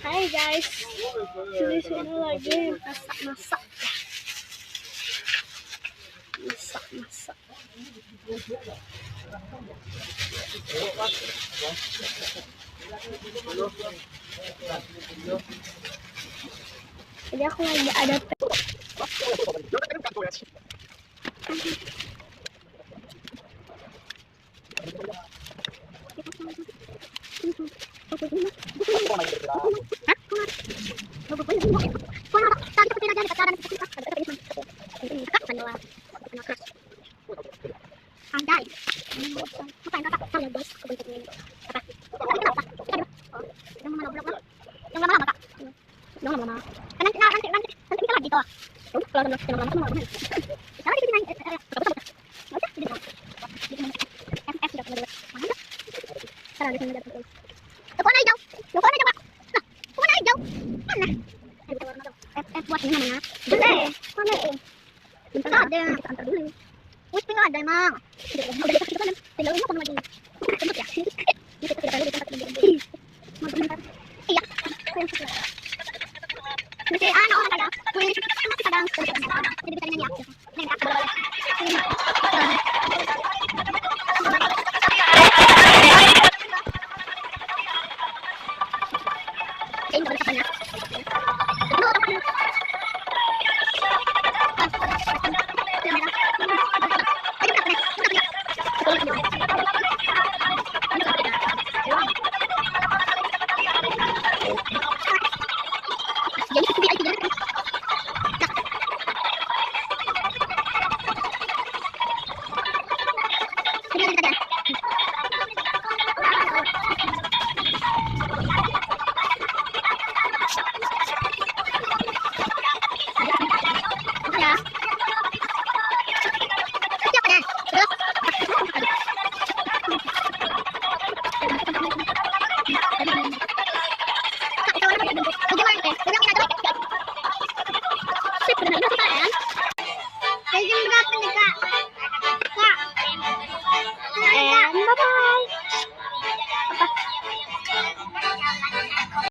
Hai guys, di sini lagi masak-masak. Masak-masak. Jadi aku lagi ada Andai. Apa yang kakak tahu guys? Aku bentuk ini. Apa? Yang mana? Yang lama-lama kak. Yang lama-lama. Kan nanti kita lagi toh. Kalau yang lama-lama mau. Kalau di sini FF sudah keluar. Mana? Kalau di sini ada. Kok naik jauh? Kok naik jauh? Nah, kok naik jauh? Mana? FF buat ini namanya. Boleh. Mana? Bentar ada. Kita antar dulu. Wih, tinggal ada emang. Tinggal rumah kamu lagi. Tembak ya. Kita tidak perlu di tempat ini. Mau bentar. Iya. Nanti anak orang ada. Wih, kadang. Jadi bisa nyanyi aku. Nyanyi aku boleh. Ini berkapanya. Bye-bye.